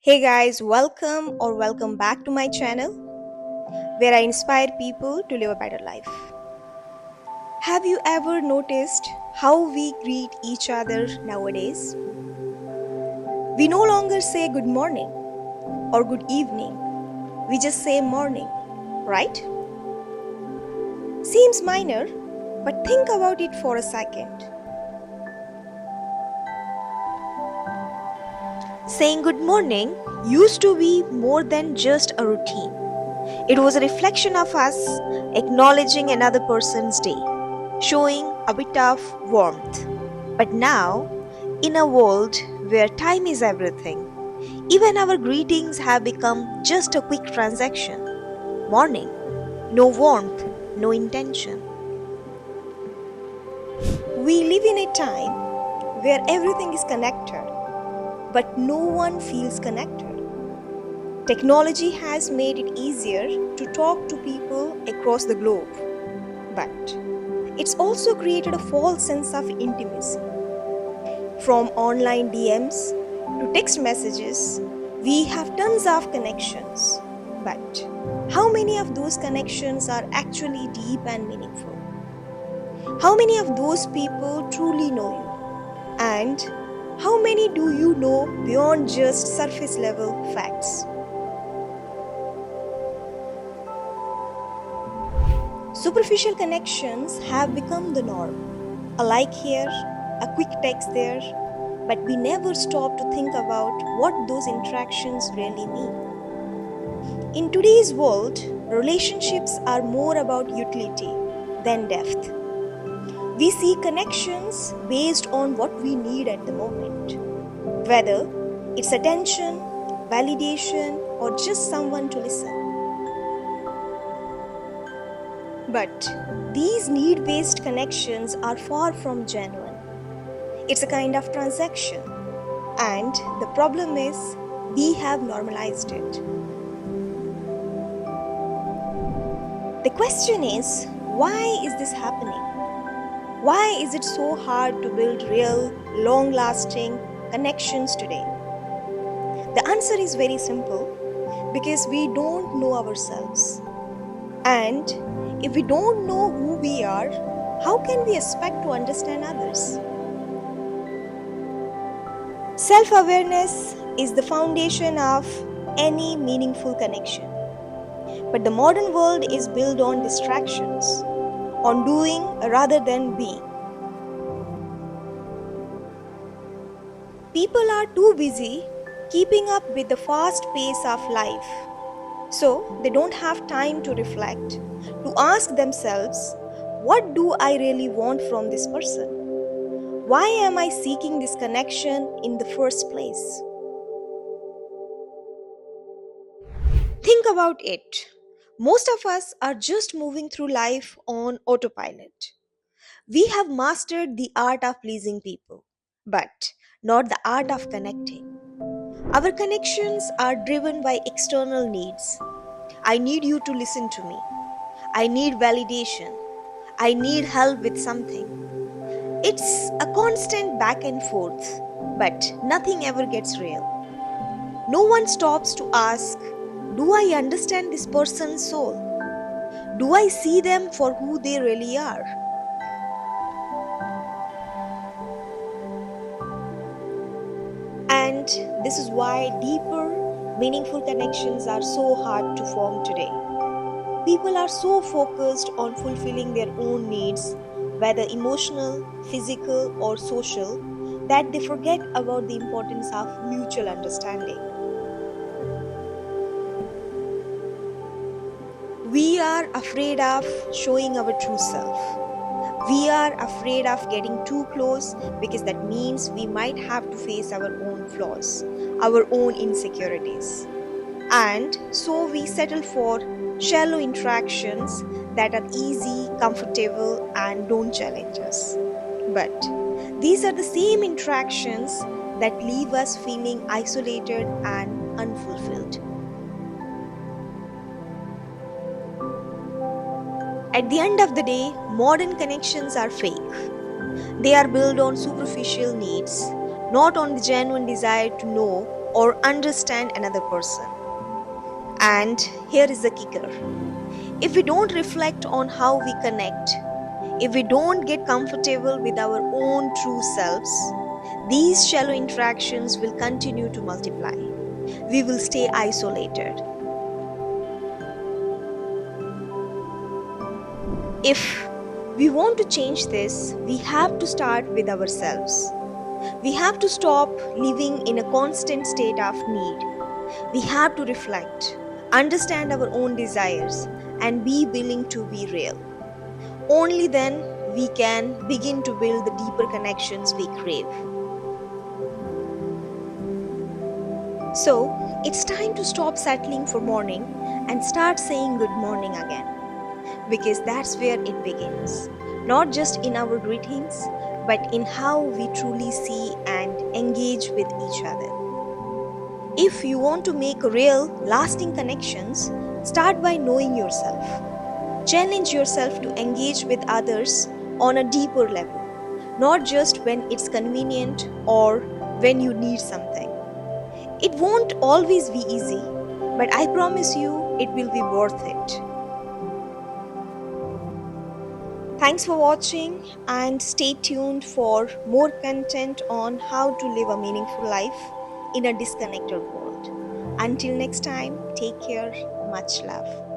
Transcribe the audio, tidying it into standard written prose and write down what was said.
Hey guys, welcome back to my channel where I inspire people to live a better life. Have you ever noticed how we greet each other nowadays? We no longer say good morning or good evening, we just say morning, right? Seems minor, but think about it for a second. Saying good morning used to be more than just a routine. It was a reflection of us acknowledging another person's day, showing a bit of warmth. But now, in a world where time is everything, even our greetings have become just a quick transaction. Morning, no warmth, no intention. We live in a time where everything is connected, but no one feels connected. Technology has made it easier to talk to people across the globe, but it's also created a false sense of intimacy. From online DMs to text messages, we have tons of connections. But how many of those connections are actually deep and meaningful? How many of those people truly know you? And how many do you know beyond just surface level facts? Superficial connections have become the norm. A like here, a quick text there, but we never stop to think about what those interactions really mean. In today's world, relationships are more about utility than depth. We see connections based on what we need at the moment, whether it's attention, validation, or just someone to listen. But these need based connections are far from genuine. It's a kind of transaction, and the problem is we have normalized it. The question is, why is this happening? Why is it so hard to build real, long lasting connections today? The answer is very simple because we don't know ourselves. And if we don't know who we are, how can we expect to understand others? Self awareness is the foundation of any meaningful connection. But the modern world is built on distractions, on doing rather than being. People are too busy keeping up with the fast pace of life, so they don't have time to reflect, to ask themselves, what do I really want from this person? Why am I seeking this connection in the first place? Think about it. Most of us are just moving through life on autopilot. We have mastered the art of pleasing people, but not the art of connecting. Our connections are driven by external needs. I need you to listen to me. I need validation. I need help with something. It's a constant back and forth, but nothing ever gets real. No one stops to ask, do I understand this person's soul? Do I see them for who they really are? And this is why deeper, meaningful connections are so hard to form today. People are so focused on fulfilling their own needs, whether emotional, physical, or social, that they forget about the importance of mutual understanding. We are afraid of showing our true self. We are afraid of getting too close because that means we might have to face our own flaws, our own insecurities. And so we settle for shallow interactions that are easy, comfortable, and don't challenge us. But these are the same interactions that leave us feeling isolated and unfulfilled. At the end of the day, modern connections are fake. They are built on superficial needs, not on the genuine desire to know or understand another person. And here is the kicker: if we don't reflect on how we connect, if we don't get comfortable with our own true selves, these shallow interactions will continue to multiply. We will stay isolated. If we want to change this, we have to start with ourselves. We have to stop living in a constant state of need. We have to reflect, understand our own desires, and be willing to be real. Only then we can begin to build the deeper connections we crave. So, it's time to stop settling for morning and start saying good morning again. Because that's where it begins. Not just in our greetings, but in how we truly see and engage with each other. If you want to make real, lasting connections, start by knowing yourself. Challenge yourself to engage with others on a deeper level, not just when it's convenient or when you need something. It won't always be easy, but I promise you it will be worth it. Thanks for watching and stay tuned for more content on how to live a meaningful life in a disconnected world. Until next time, take care. Much love.